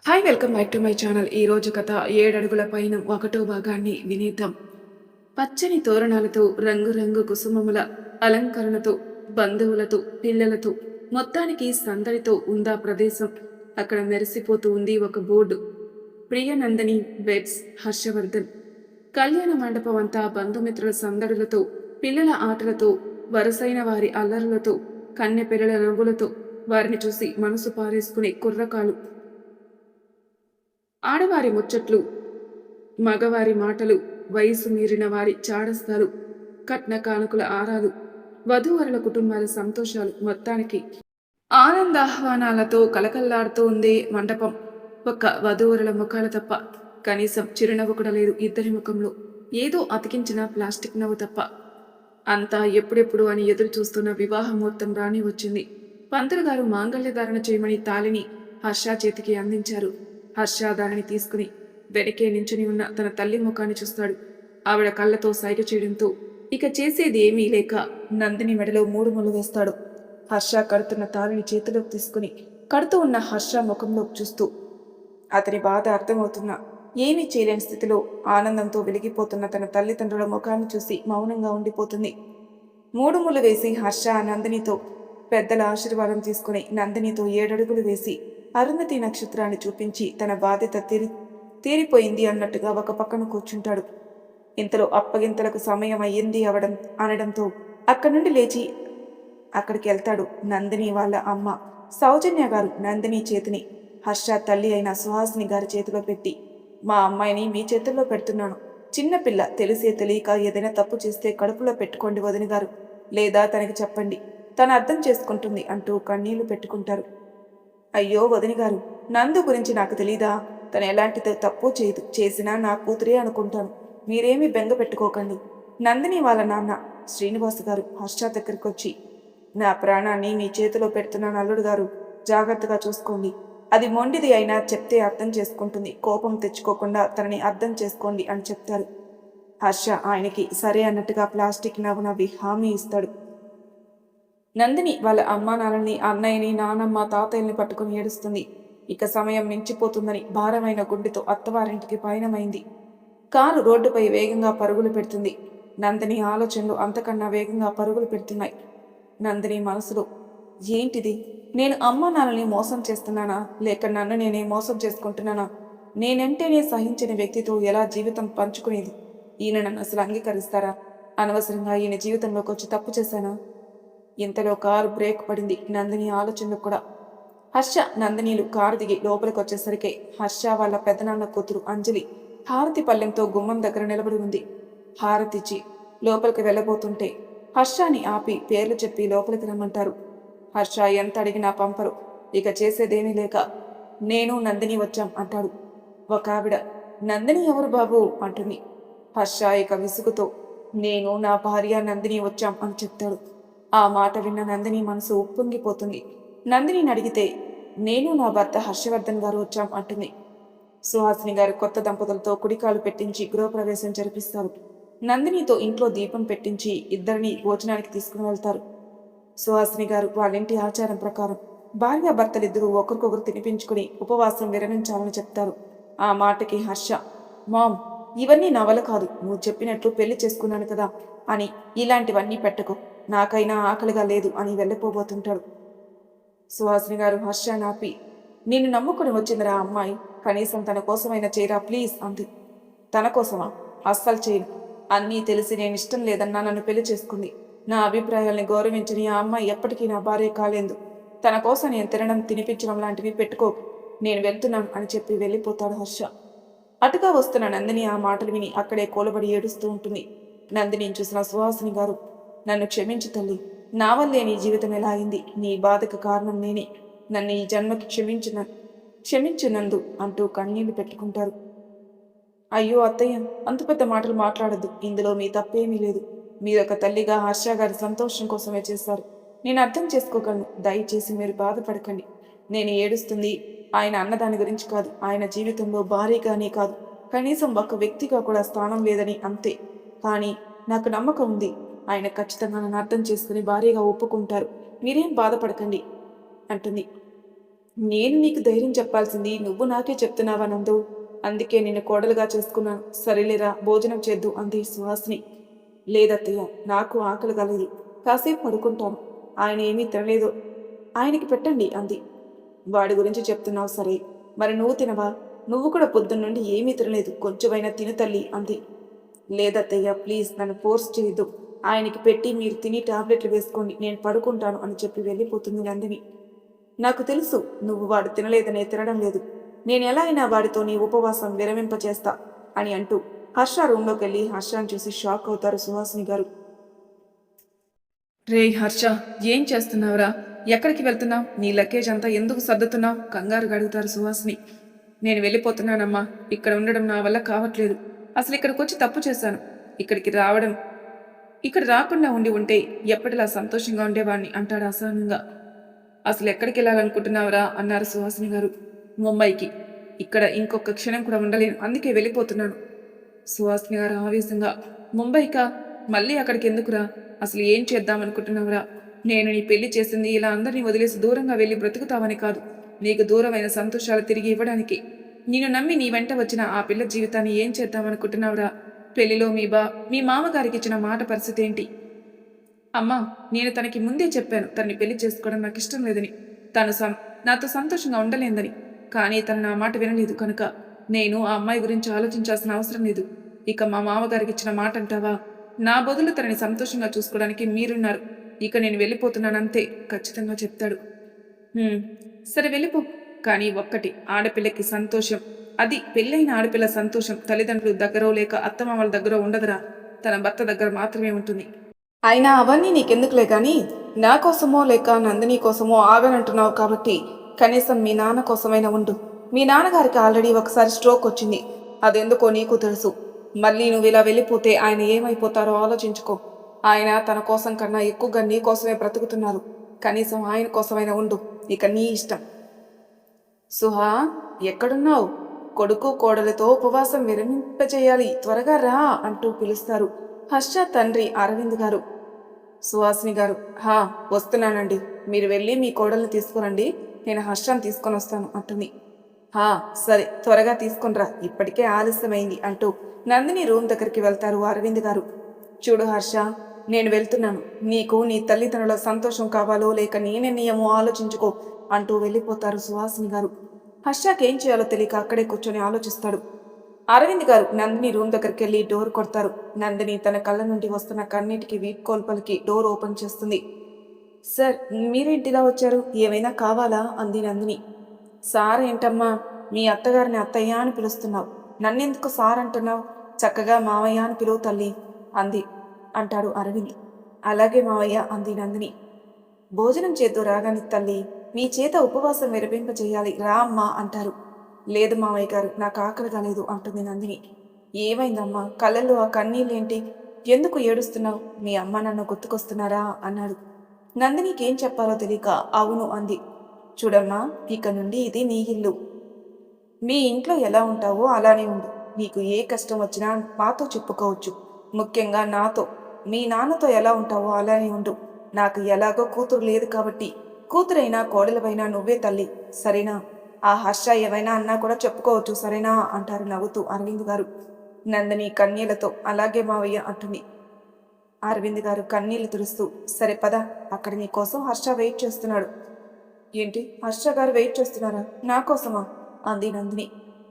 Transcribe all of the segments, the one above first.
Hi welcome back to my channel. ఈరోజు కథ 7 అడుగుల పైన 1వ భాగాన్ని వినేద్దాం. పచ్చని తోరణాలతో రంగురంగు కుసుమముల అలంకరణతో బంధువులతో పిల్లలతో మొత్తానికి సందడితో ఉందా ప్రదేశం. అక్కడ మెరిసిపోతూ ఉంది ఒక బోర్డు. ప్రియనందిని వెడ్స్ హర్షవర్ధన్. కళ్యాణ మండపం అంతా బంధుమిత్రుల సందడులతో పిల్లల ఆటలతో వరసైన వారి అల్లరులతో కన్నె పిల్లల నవ్వులతో వారిని చూసి మనసు పారేసుకునే కుర్రకాలు. ఆడవారి ముచ్చట్లు, మగవారి మాటలు, వయసు మీరిన వారి చాడస్తాలు, కట్న కానుకల ఆరాలు, వధూవరుల కుటుంబాల సంతోషాలు, మొత్తానికి ఆనందాహ్వానాలతో కలకల్లాడుతూ ఉంది మండపం. ఒక్క వధూవరుల ముఖాలు తప్ప కనీసం చిరునవ్వు కూడా లేదు ఇద్దరి ముఖంలో. ఏదో అతికించిన ప్లాస్టిక్ నవ్వు తప్ప. అంతా ఎప్పుడెప్పుడు అని ఎదురు చూస్తున్న వివాహ ముహూర్తం రాని వచ్చింది. పంతులు గారు మాంగళ్యధారణ చేయమని తాళిని హర్ష చేతికి అందించారు. హర్ష దానిని తీసుకుని వెనకే నించుని ఉన్న తన తల్లి ముఖాన్ని చూస్తాడు. ఆవిడ కళ్ళతో సైగ చేయడంతో ఇక చేసేది ఏమీ లేక నందిని మెడలో 3 ముళ్ళు వేస్తాడు. హర్ష కడుతున్న తాళిని చేతిలోకి తీసుకుని కడుతూ ఉన్న హర్ష ముఖంలోకి చూస్తూ అతని బాధ అర్థమవుతున్నా ఏమీ చేయలేని స్థితిలో ఆనందంతో వెలిగిపోతున్న తన తల్లిదండ్రుల ముఖాన్ని చూసి మౌనంగా ఉండిపోతుంది. 3 ముళ్ళు వేసి హర్ష నందినితో పెద్దల ఆశీర్వాదం తీసుకుని నందినితో 7 అడుగులు వేసి అరుంధతి నక్షత్రాన్ని చూపించి తన బాధ్యత తీరిపోయింది అన్నట్టుగా ఒక పక్కన కూర్చుంటాడు. ఇంతలో అప్పగింతలకు సమయం అయ్యింది అనడంతో అక్కడి నుండి లేచి అక్కడికి వెళ్తాడు. నందిని వాళ్ళ అమ్మ సౌజన్య గారు నందిని చేతిని హర్ష తల్లి అయిన సుహాసిని గారి చేతిలో పెట్టి, మా అమ్మాయిని మీ చేతుల్లో పెడుతున్నాను. చిన్నపిల్ల తెలిసే తెలియక ఏదైనా తప్పు చేస్తే కడుపులో పెట్టుకోండి వదిన గారు, లేదా తనకి చెప్పండి, తను అర్థం చేసుకుంటుంది అంటూ కన్నీళ్లు పెట్టుకుంటారు. అయ్యో వదిన గారు, నందు గురించి నాకు తెలీదా? తను ఎలాంటి తప్పు చేయదు, చేసినా నా కూతురే అనుకుంటాను. మీరేమీ బెంగ పెట్టుకోకండి. నందిని వాళ్ళ నాన్న శ్రీనివాస్ గారు హర్ష దగ్గరికి వచ్చి, నా ప్రాణాన్ని మీ చేతిలో పెడుతున్నాను అల్లుడు గారు, జాగ్రత్తగా చూసుకోండి. అది మొండిది అయినా చెప్తే అర్థం చేసుకుంటుంది, కోపం తెచ్చుకోకుండా తనని అర్థం చేసుకోండి అని చెప్తారు. హర్ష ఆయనకి సరే అన్నట్టుగా ప్లాస్టిక్ నవ్వు నవ్వి హామీ ఇస్తాడు. నందిని వాళ్ళ అమ్మా నాన్నని, అన్నయ్యని, నానమ్మ, తాతయ్యని పట్టుకుని ఏడుస్తుంది. ఇక సమయం మించిపోతుందని భారమైన గుండెతో అత్తవారింటికి పయనమైంది. కారు రోడ్డుపై వేగంగా పరుగులు పెడుతుంది. నందిని ఆలోచనలు అంతకన్నా వేగంగా పరుగులు పెడుతున్నాయి. నందిని మనసులో, ఏంటిది? నేను అమ్మా నాన్నని మోసం చేస్తున్నానా, లేక నన్ను నేనే మోసం చేసుకుంటున్నానా? నేనంటేనే సహించిన వ్యక్తితో ఎలా జీవితం పంచుకునేది? ఈయన నన్ను అసలు అంగీకరిస్తారా? అనవసరంగా ఈయన జీవితంలోకి వచ్చి తప్పు చేశానా? ఇంతలో కారు బ్రేక్ పడింది. నందిని ఆలోచనలు కూడా. హర్ష నందినీలు కారు దిగి లోపలికి వచ్చేసరికి హర్ష వాళ్ళ పెదనాన్న కూతురు అంజలి హారతి పల్లెంతో గుమ్మం దగ్గర నిలబడి ఉంది. హారతిచ్చి లోపలికి వెళ్ళబోతుంటే హర్షని ఆపి పేర్లు చెప్పి లోపలికి రమ్మంటారు. హర్ష ఎంత అడిగినా పంపరు. ఇక చేసేదేమీ లేక నేను నందిని వచ్చాం అంటాడు. ఒక ఆవిడ, నందిని ఎవరు బాబు అంటుంది. హర్ష ఇక విసుగుతో, నేను నా భార్య నందిని వచ్చాం అని చెప్తాడు. ఆ మాట విన్న నందిని మనసు ఉప్పొంగిపోతుంది. నందినిని అడిగితే, నేను నా భర్త హర్షవర్ధన్ గారు వచ్చాం అంటుంది. సుహాసిని గారు కొత్త దంపతులతో కుడికాలు పెట్టించి గృహప్రవేశం జరిపిస్తారు. నందినితో ఇంట్లో దీపం పెట్టించి ఇద్దరిని భోజనానికి తీసుకుని వెళ్తారు. సుహాసిని గారు వాళ్ళింటి ఆచారం ప్రకారం భార్యాభర్తలిద్దరూ ఒకరికొకరు తినిపించుకుని ఉపవాసం విరమించాలని చెప్తారు. ఆ మాటకి హర్ష, మామ్, ఇవన్నీ నా వల్ల కాదు, నువ్వు చెప్పినట్లు పెళ్లి చేసుకున్నాను కదా అని ఇలాంటివన్నీ పెట్టకు, నాకైనా ఆకలిగా లేదు అని వెళ్ళిపోబోతుంటాడు. సుహాసిని గారు హర్ష నాపి, నిన్ను నమ్ముకుని వచ్చిందిరా అమ్మాయి, కనీసం తన కోసమైనా చేయరా ప్లీజ్ అంది. తన కోసమా? అస్సలు చేయను. అన్నీ తెలిసి నేను ఇష్టం లేదన్నా నన్ను పెళ్లి చేసుకుంది. నా అభిప్రాయాల్ని గౌరవించని ఆ అమ్మాయి ఎప్పటికీ నా భార్య కాలేదు. తన కోసం నేను తినడం తినిపించడం లాంటివి పెట్టుకోకు, నేను వెళ్తున్నాను అని చెప్పి వెళ్ళిపోతాడు హర్ష. అటుగా వస్తున్న నందిని ఆ మాటలు విని అక్కడే కూలబడి ఏడుస్తూ ఉంటుంది. నందిని చూసిన సుహాసిని గారు, నన్ను క్షమించు తల్లి, నా వల్లే నీ జీవితం ఎలా అయింది, నీ బాధకు కారణం నేనే, నన్ను ఈ జన్మకి క్షమించినందు అంటూ కన్నీళ్లు పెట్టుకుంటారు. అయ్యో అత్తయ్య, అంత పెద్ద మాటలు మాట్లాడద్దు, ఇందులో మీ తప్పేమీ లేదు. మీరొక తల్లిగా హర్ష గారి సంతోషం కోసమే చేశారు, నేను అర్థం చేసుకోగలను, దయచేసి మీరు బాధపడకండి. నేను ఏడుస్తుంది ఆయన అన్నదాని గురించి కాదు, ఆయన జీవితంలో భారీగానే కాదు, కనీసం ఒక వ్యక్తిగా కూడా స్థానం లేదని అంతే. కానీ నాకు నమ్మకం ఉంది, ఆయన ఖచ్చితంగా నన్ను అర్థం చేసుకుని భారీగా ఒప్పుకుంటారు, మీరేం బాధపడకండి అంటుంది. నేను నీకు ధైర్యం చెప్పాల్సింది నువ్వు నాకే చెప్తున్నావా నందు? అందుకే నిన్ను కోడలుగా చేసుకున్నాను. సరేలేరా భోజనం చేద్దు అంది సుహాసిని. లేదత్తయ్య, నాకు ఆకలి కలదు. కాసేపు పడుకుంటాను. ఆయన ఏమీ తినలేదు. ఆయనకి పెట్టండి అంది. వాడి గురించి చెప్తున్నావు సరే, మరి నువ్వు తినవా? నువ్వు కూడా పొద్దున్నుండి ఏమీ తినలేదు. కొంచెమైనా తిను తల్లి అంది. లేదత్తయ్య, ప్లీజ్ నన్ను ఫోర్స్ చేయొద్దు. ఆయనకి పెట్టి మీరు తిని టాబ్లెట్లు వేసుకోండి, నేను పడుకుంటాను అని చెప్పి వెళ్ళిపోతుంది నందిని. నాకు తెలుసు నువ్వు వాడు తినలేదనే తినడం లేదు. నేను ఎలా అయినా వాడితో నీ ఉపవాసం విరమింపచేస్తా అని అంటూ హర్ష రూంలోకి వెళ్ళి హర్షాన్ని చూసి షాక్ అవుతారు సుహాసిని గారు. రే హర్ష, ఏం చేస్తున్నావురా? ఎక్కడికి వెళ్తున్నావు? నీ లగేజ్ అంతా ఎందుకు సర్దుతున్నావు? కంగారుగా అడుగుతారు సుహాసిని. నేను వెళ్ళిపోతున్నానమ్మా. ఇక్కడ ఉండడం నా వల్ల కావట్లేదు. అసలు ఇక్కడికి వచ్చి తప్పు చేశాను. ఇక్కడ రాకుండా ఉంటే ఎప్పటిలా సంతోషంగా ఉండేవాణ్ణి అంటాడు అసహనంగా. అసలు ఎక్కడికి వెళ్ళాలనుకుంటున్నావురా అన్నారు సుహాసిని గారు. ముంబైకి. ఇక్కడ ఇంకొక క్షణం కూడా ఉండలేను, అందుకే వెళ్ళిపోతున్నాను. సుహాసిని గారు ఆవేశంగా. ముంబైకా? మళ్ళీ అక్కడికి ఎందుకురా? అసలు ఏం చేద్దామనుకుంటున్నావురా? నేను నీ పెళ్లి చేసింది ఇలా అందరినీ వదిలేసి దూరంగా వెళ్ళి బ్రతుకుతావని కాదు, నీకు దూరమైన సంతోషాలు తిరిగి ఇవ్వడానికి. నేను నమ్మి నీ వెంట వచ్చిన ఆ పిల్ల జీవితాన్ని ఏం చేద్దామనుకుంటున్నావురా? పెళ్లిలో మీ మామగారికి ఇచ్చిన మాట పరిస్థితి ఏంటి? అమ్మా, నేను తనకి ముందే చెప్పాను తనని పెళ్లి చేసుకోవడం నాకు ఇష్టం లేదని, తను నాతో సంతోషంగా ఉండలేందని. కానీ తను నా మాట వినలేదు కనుక నేను ఆ అమ్మాయి గురించి ఆలోచించాల్సిన అవసరం లేదు. ఇక మా మామగారికి ఇచ్చిన మాట అంటావా? నా బదులు తనని సంతోషంగా చూసుకోవడానికి మీరున్నారు. ఇక నేను వెళ్ళిపోతున్నానంతే ఖచ్చితంగా చెప్తాడు. సరే వెళ్ళిపో. కానీ ఒక్కటి, ఆడపిల్లకి సంతోషం, అది పెళ్ళైన ఆడపిల్ల సంతోషం తల్లిదండ్రులు దగ్గర లేక అత్తమామల దగ్గర ఉండదురా, తన భర్త దగ్గర మాత్రమే ఉంటుంది. అయినా అవన్నీ నీకెందుకులే గాని, నా కోసమో లేక నందిని కోసమో ఆగనంటున్నావు కాబట్టి కనీసం మీ నాన్న కోసమైనా ఉండు. మీ నాన్నగారికి ఆల్రెడీ ఒకసారి స్ట్రోక్ వచ్చింది, అదెందుకో నీకు తెలుసు. మళ్ళీ నువ్వు ఇలా వెళ్ళిపోతే ఆయన ఏమైపోతారో ఆలోచించుకో. ఆయన తన కోసం కన్నా ఎక్కువగా నీ కోసమే బ్రతుకుతున్నారు. కనీసం ఆయన కోసమైనా ఉండు. ఇక నీ ఇష్టం. సుహా, ఎక్కడున్నావు? కొడుకు కోడలతో ఉపవాసం విరమింపచేయాలి, త్వరగా రా అంటూ పిలుస్తారు హర్ష తండ్రి అరవింద్ గారు. సుహాసిని గారు, వస్తున్నానండి. మీరు వెళ్ళి మీ కోడల్ని తీసుకురండి, నేను హర్షాన్ని తీసుకొని వస్తాను అంటుంది. సరే, త్వరగా తీసుకునిరా, ఇప్పటికే ఆలస్యమైంది అంటూ నందిని రూమ్ దగ్గరికి వెళ్తారు అరవింద్ గారు. చూడు హర్ష, నేను వెళ్తున్నాను. నీకు నీ తల్లిదండ్రుల సంతోషం కావాలో లేక నీ నిర్ణయమో ఆలోచించుకో అంటూ వెళ్ళిపోతారు సుహాసిని గారు. హర్షకేం చేయాలో తెలియక అక్కడే కూర్చొని ఆలోచిస్తాడు. అరవింద్ గారు నందిని రూమ్ దగ్గరికి వెళ్ళి డోర్ కొడతారు. నందిని తన కళ్ళ నుండి వస్తున్న కన్నీటికి వీడ్కోల్పలికి డోర్ ఓపెన్ చేస్తుంది. సార్, మీరేంటిలా వచ్చారు? ఏమైనా కావాలా అంది నందిని. సార్ ఏంటమ్మా, మీ అత్తగారిని అత్తయ్య అని పిలుస్తున్నావు, నన్నెందుకు సార్ అంటున్నావు? చక్కగా మావయ్య అని పిలువు తల్లి అంటాడు అరవింద్. అలాగే మావయ్య అంది నందిని. భోజనం చేద్దు రాగాని తల్లి, మీ చేత ఉపవాసం విరపింపచేయాలి, రా అమ్మా అంటారు. లేదు మావయ్య గారు, నాకు ఆకలి కాలేదు అంటుంది నందిని. ఏమైందమ్మా, కళ్ళల్లో ఆ కన్నీళ్ళేంటి? ఎందుకు ఏడుస్తున్నావు? మీ అమ్మ నన్ను గుర్తుకొస్తున్నారా అన్నాడు. నందినికి ఏం చెప్పాలో తెలియక అవును అంది. చూడమ్మా, ఇక నుండి ఇది నీ ఇల్లు. మీ ఇంట్లో ఎలా ఉంటావో అలానే ఉండు. నీకు ఏ కష్టం వచ్చినా మాతో చెప్పుకోవచ్చు, ముఖ్యంగా నాతో. మీ నాన్నతో ఎలా ఉంటావో అలానే ఉండు. నాకు ఎలాగో కూతురు లేదు కాబట్టి, కూతురైనా కోడలవైనా నువ్వే తల్లి, సరేనా? ఆ హర్ష ఏమైనా అన్నా కూడా చెప్పుకోవచ్చు, సరేనా అంటారు నవ్వుతూ అరవింద్ గారు. నందిని కన్నీళ్లతో అలాగే మావయ్య అంటుంది. అరవింద్ గారు కన్నీళ్లు తుడుస్తూ, సరే పద, అక్కడ నీ కోసం హర్ష వెయిట్ చేస్తున్నాడు. ఏంటి, హర్ష గారు వెయిట్ చేస్తున్నారా? నా కోసమా అంది నందిని.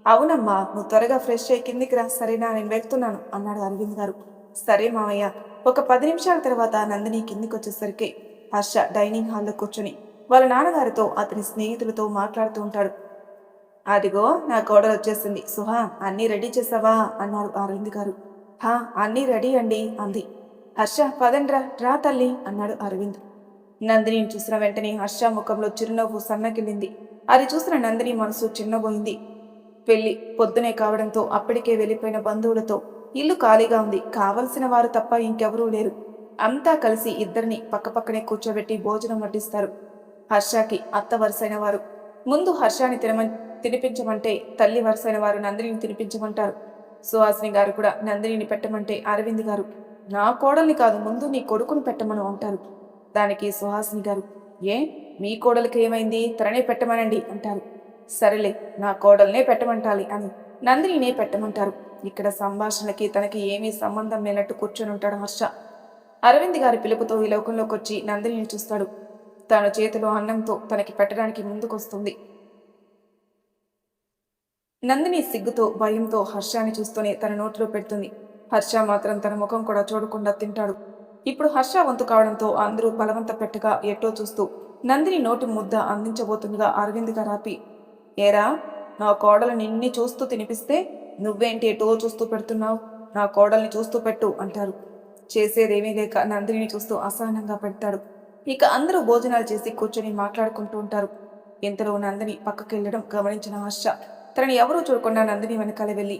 అవునమ్మా, నువ్వు త్వరగా ఫ్రెష్ అయ్యి కిందికి రా, సరేనా? నేను వెళ్తున్నాను అన్నాడు అరవింద్ గారు. సరే మావయ్య. ఒక 10 నిమిషాల తర్వాత నందిని కిందికి వచ్చేసరికి హర్ష డైనింగ్ హాల్లో కూర్చొని వాళ్ళ నాన్నగారితో అతని స్నేహితులతో మాట్లాడుతూ ఉంటాడు. అదిగో నా కోడలు వచ్చేసింది. సుహా, అన్నీ రెడీ చేసావా అన్నారు అరవింద్ గారు. అన్నీ రెడీ అండి అంది. హర్ష, పదండ్రా, రా తల్లి అన్నాడు అరవింద్. నందినిని చూసిన వెంటనే హర్ష ముఖంలో చిరునవ్వు సన్నగిల్లింది. అది చూసిన నందిని మనసు చిన్నబోయింది. పెళ్లి పొద్దునే కావడంతో అప్పటికే వెళ్ళిపోయిన బంధువులతో ఇల్లు ఖాళీగా ఉంది. కావలసిన వారు తప్ప ఇంకెవరూ లేరు. అంతా కలిసి ఇద్దరిని పక్కపక్కనే కూర్చోబెట్టి భోజనం వడ్డిస్తారు. హర్షకి అత్త వరుసైన వారు ముందు హర్షాన్ని తినిపించమంటే, తల్లి వరుసైన వారు నందినిని తినిపించమంటారు. సుహాసిని గారు కూడా నందినిని పెట్టమంటే అరవింద్ గారు, నా కోడల్ని కాదు, ముందు నీ కొడుకును పెట్టమను అంటారు. దానికి సుహాసిని గారు, ఏ, మీ కోడలికి ఏమైంది, తననే పెట్టమనండి అంటారు. సరేలే, నా కోడల్నే పెట్టమంటాలి అని నందినినే పెట్టమంటారు. ఇక్కడ సంభాషణలకి తనకి ఏమీ సంబంధం లేనట్టు కూర్చొని ఉంటాడు హర్ష. అరవింద్ గారి పిలుపుతో ఈ లోకంలోకి వచ్చి నందినిని చూస్తాడు. తన చేతిలో అన్నంతో తనకి పెట్టడానికి ముందుకొస్తుంది. నందిని సిగ్గుతో భయంతో హర్షాన్ని చూస్తూనే తన నోట్లో పెడుతుంది. హర్ష మాత్రం తన ముఖం కూడా చూడకుండా తింటాడు. ఇప్పుడు హర్ష వంతు కావడంతో అందరూ బలవంత పెట్టగా ఎట్టో చూస్తూ నందిని నోటి ముద్ద అందించబోతుండగా అరవింద్ గారు ఆపి, ఏరా, నా కోడలు నిన్ని చూస్తూ తినిపిస్తే నువ్వేంటి ఎటో చూస్తూ పెడుతున్నావు, నా కోడల్ని చూస్తూ పెట్టు అంటారు. చేసేదేమీ లేక నందిని చూస్తూ అసహనంగా పెడతాడు. ఇక అందరూ భోజనాలు చేసి కూర్చొని మాట్లాడుకుంటూ ఉంటారు. ఇంతలో నందిని పక్కకెళ్లడం గమనించిన హర్ష తనని ఎవరూ చూడకుండా నందిని వెనకాల వెళ్ళి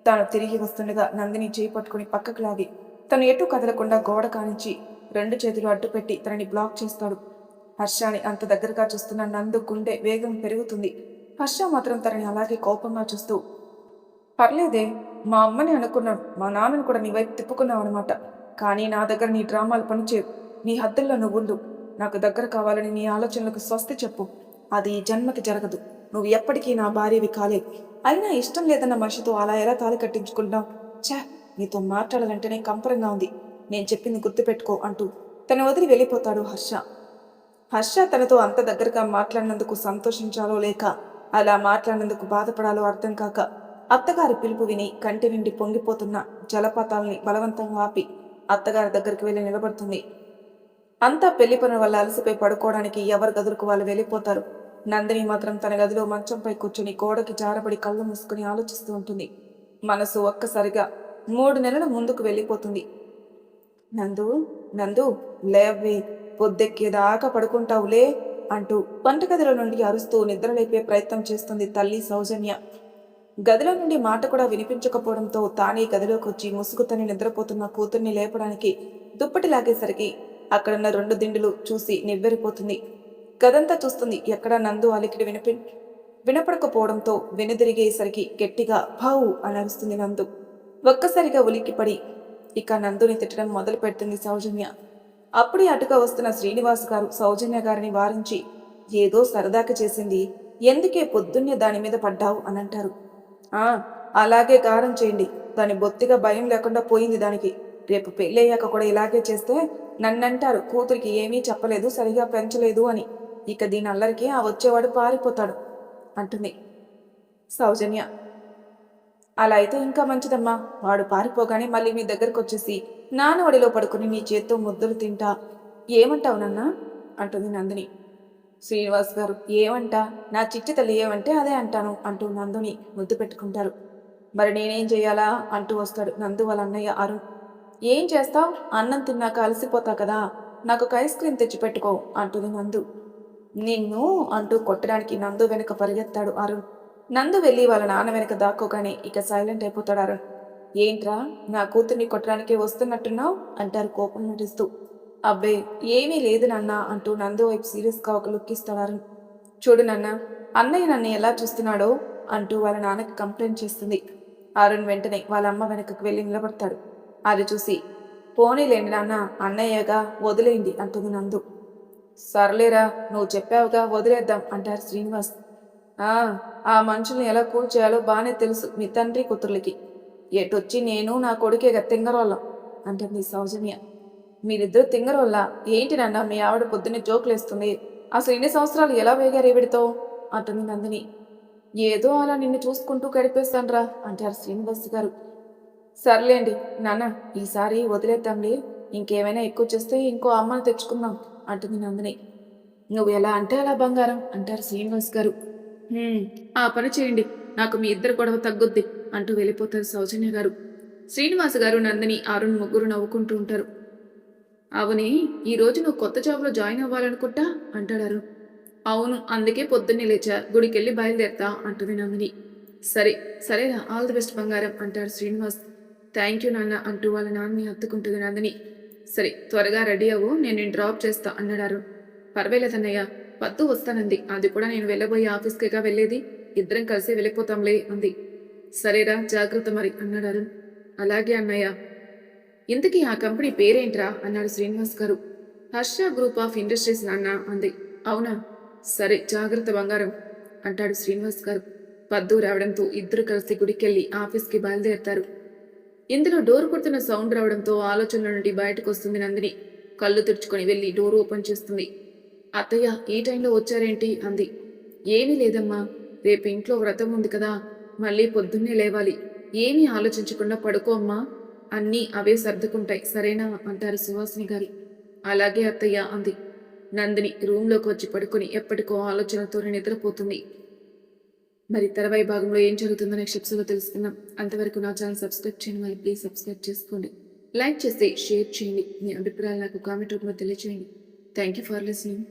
తాను తిరిగి వస్తుండగా నందిని చేయి పట్టుకుని పక్కకు లాగి తను ఎటు కదలకుండా గోడ కానించి 2 చేతులు అడ్డుపెట్టి తనని బ్లాక్ చేస్తాడు. హర్షాని అంత దగ్గరగా చూస్తున్న నందు గుండె వేగం పెరుగుతుంది. హర్ష మాత్రం తనని అలాగే కోపంగా చూస్తూ, పర్లేదే, మా అమ్మని అనుకున్నాను, మా నాన్నని కూడా నీ వైపు తిప్పుకున్నావు అనమాట. కానీ నా దగ్గర నీ డ్రామాలు పనిచేయవు. నీ హద్దుల్లో నువ్వుండు. నాకు దగ్గర కావాలని నీ ఆలోచనలకు స్వస్తి చెప్పు. అది ఈ జన్మకి జరగదు. నువ్వు ఎప్పటికీ నా భార్యవి కాలేవు. అయినా ఇష్టం లేదన్న మనిషితో అలా ఎలా తాళి కట్టించుకుంటావు? ఛా, నీతో మాట్లాడాలంటేనే కంపరంగా ఉంది. నేను చెప్పింది గుర్తుపెట్టుకో అంటూ తను వదిలి వెళ్ళిపోతాడు హర్ష. హర్ష తనతో అంత దగ్గరగా మాట్లాడినందుకు సంతోషించాలో లేక అలా మాట్లాడినందుకు బాధపడాలో అర్థం కాక అత్తగారి పిలుపు విని కంటి నిండి పొంగిపోతున్న జలపాతాలని బలవంతంగా ఆపి అత్తగారి దగ్గరికి వెళ్ళి నిలబడుతుంది. అంతా పెళ్లి పనుల వల్ల అలసిపోయి పడుకోవడానికి ఎవరి గదులకు వాళ్ళు వెళ్ళిపోతారు. నందిని మాత్రం తన గదిలో మంచంపై కూర్చుని గోడకి జారబడి కళ్ళు మూసుకుని ఆలోచిస్తూ ఉంటుంది. మనసు ఒక్కసారిగా 3 నెలలు ముందుకు వెళ్ళిపోతుంది. నందు, నందు, లేవే, పొద్దెక్కేదాకా పడుకుంటావులే అంటూ వంటగదిలో నుండి అరుస్తూ నిద్రలేపే ప్రయత్నం చేస్తుంది తల్లి సౌజన్య. గదిలో నుండి మాట కూడా వినిపించకపోవడంతో తానే గదిలోకి వచ్చి ముసుగుతని నిద్రపోతున్న కూతుర్ని లేపడానికి దుప్పటి లాగేసరికి అక్కడున్న 2 దిండులు చూసి నివ్వెరిపోతుంది. గదంతా చూస్తుంది. ఎక్కడా నందు అలికిడి వినపడకపోవడంతో వెనుదిరిగేసరికి గట్టిగా భౌ అని అరుస్తుంది నందు. ఒక్కసారిగా ఉలిక్కిపడి ఇక నందుని తిట్టడం మొదలు పెడుతుంది సౌజన్య. అప్పుడే అటుగా వస్తున్న శ్రీనివాస్ గారు సౌజన్య గారిని వారించి, ఏదో సరదాకి చేసింది, ఎందుకే పొద్దున్నే దాని మీద పడ్డావు అని అంటారు. అలాగే గారం చేయండి, దాని బొత్తిగా భయం లేకుండా పోయింది దానికి. రేపు పెళ్ళయ్యాక కూడా ఇలాగే చేస్తే నన్నంటారు కూతురికి ఏమీ చెప్పలేదు, సరిగా పెంచలేదు అని. ఇక దీని అల్లరికి ఆ వచ్చేవాడు పారిపోతాడు అంటుంది సౌజన్య. అలా అయితే ఇంకా మంచిదమ్మా. వాడు పారిపోగానే మళ్ళీ మీ దగ్గరకు వచ్చేసి నాన్న ఒడిలో పడుకుని నీ చేత్తో ముద్దులు తింటా. ఏమంటావు నాన్న అంటుంది నందిని. శ్రీనివాస్ గారు, ఏమంటా, నా చిట్టి తల్లి ఏమంటే అదే అంటాను అంటూ నందుని ముద్దు పెట్టుకుంటారు. మరి నేనేం చెయ్యాలా అంటూ వస్తాడు నందు వాళ్ళ అన్నయ్య అరుణ్. ఏం చేస్తావు, అన్నం తిన్నాక అలసిపోతా కదా, నాకు ఒక ఐస్ క్రీమ్ తెచ్చిపెట్టుకో అంటుంది నందు. నిన్ను అంటూ కొట్టడానికి నందు వెనుక పరిగెత్తాడు అరుణ్. నందు వెళ్ళి వాళ్ళ నాన్న వెనక దాక్కోగానే ఇక సైలెంట్ అయిపోతాడు అరుణ్. ఏంట్రా, నా కూతుర్ని కొట్టడానికి వస్తున్నట్టున్నావు అంటారు కోపం నటిస్తూ. అబ్బే, ఏమీ లేదు నాన్న అంటూ నందు వైపు సీరియస్గా ఒక లుక్ ఇస్తాడు అరుణ్. చూడు నాన్న, అన్నయ్య నన్ను ఎలా చూస్తున్నాడో అంటూ వాళ్ళ నాన్నకి కంప్లైంట్ చేస్తుంది. అరుణ్ వెంటనే వాళ్ళ అమ్మ వెనకకు వెళ్ళి నిలబడతాడు. అది చూసి, పోనీలేండి నాన్న, అన్నయ్యగా వదిలేయండి అంటుంది నందు. సర్లేరా, నువ్వు చెప్పావుగా, వదిలేద్దాం అంటారు శ్రీనివాస్. ఆ మనుషుల్ని ఎలా కూల్ చేయాలో బాగానే తెలుసు మీ తండ్రి కూతుర్లకి. ఎటొచ్చి నేను నా కొడుకేగా తింగరోళ్ళం అంటుంది సౌజన్య. మీరిద్దరూ తింగరోళ్ళ ఏంటి నాన్న, మీ ఆవిడ పొద్దున్నే జోకులేస్తుంది. అసలు ఇన్ని సంవత్సరాలు ఎలా వేగారు ఈవిడితో అంటుంది నందిని. ఏదో అలా నిన్ను చూసుకుంటూ గడిపేస్తాన్రా అంటారు శ్రీనివాస్ గారు. సర్లేండి నాన్న, ఈసారి వదిలేద్దాంలే, ఇంకేమైనా ఎక్కువ చేస్తే ఇంకో అమ్మను తెచ్చుకుందాం అంటుంది నందిని. నువ్వు ఎలా అంటే అలా బంగారం అంటారు శ్రీనివాస్ గారు. ఆ పని చేయండి, నాకు మీ ఇద్దరు గొడవ తగ్గుద్ది అంటూ వెళ్ళిపోతారు సౌజన్య గారు. శ్రీనివాస్ గారు, నందిని, అరుణ్ ముగ్గురు నవ్వుకుంటూ ఉంటారు. అవునే, ఈరోజు నువ్వు కొత్త జాబ్లో జాయిన్ అవ్వాలనుకుంటా అంటాడు అరుణ్. అవును, అందుకే పొద్దున్నే లేచా, గుడికెళ్ళి బయలుదేరతా అంటుంది నందిని. సరేరా, ఆల్ ది బెస్ట్ బంగారం అంటాడు శ్రీనివాస్. థ్యాంక్ యూ నాన్న అంటూ వాళ్ళ నాన్నని హత్తుకుంటుంది నందిని. సరే, త్వరగా రెడీ అవ్వు, నేను డ్రాప్ చేస్తా అన్నాడు అరుణ్. పర్వాలేదన్నయ్య, పద్దు వస్తానంది, అది కూడా నేను వెళ్ళబోయే ఆఫీస్కేగా వెళ్ళేది, ఇద్దరం కలిసి వెళ్ళిపోతాంలే అంది. సరేరా, జాగ్రత్త మరి అన్నాడు అరుణ్. అలాగే అన్నయ్య. ఇంతకీ ఆ కంపెనీ పేరేంట్రా అన్నాడు శ్రీనివాస్ గారు. హర్ష గ్రూప్ ఆఫ్ ఇండస్ట్రీస్ నాన్న అంది. అవునా? సరే జాగ్రత్త బంగారం అంటాడు శ్రీనివాస్ గారు. పద్దు రావడంతో ఇద్దరు కలిసి గుడికెళ్ళి ఆఫీస్కి బయలుదేరతారు. ఇందులో డోర్ కొడుతున్న సౌండ్ రావడంతో ఆలోచనల నుండి బయటకు వస్తుంది నందిని. కళ్ళు తుడుచుకొని వెళ్ళి డోర్ ఓపెన్ చేస్తుంది. అత్తయ్య ఈ టైంలో వచ్చారేంటి అంది. ఏమీ లేదమ్మా, రేపు ఇంట్లో వ్రతం ఉంది కదా, మళ్ళీ పొద్దున్నే లేవాలి. ఏమీ ఆలోచించకుండా పడుకో అమ్మా, అన్నీ అవే సర్దుకుంటాయి సరేనా అంటారు సుహాసిని గారు. అలాగే అత్తయ్య అంది. నందిని రూంలోకి వచ్చి పడుకొని ఎప్పటికో ఆలోచనతోనే నిద్రపోతుంది. మరి తర్వాయి భాగంలో ఏం జరుగుతుందో నెక్స్ట్ ఎపిసోడ్లో తెలుసుకుందాం. అంతవరకు నా ఛానల్ సబ్స్క్రైబ్ చేయండి, మళ్ళీ ప్లీజ్ సబ్స్క్రైబ్ చేసుకోండి. లైక్ చేసి షేర్ చేయండి. మీ అభిప్రాయాలు నాకు కామెంట్ రూపంలో తెలియజేయండి. Thank you for listening.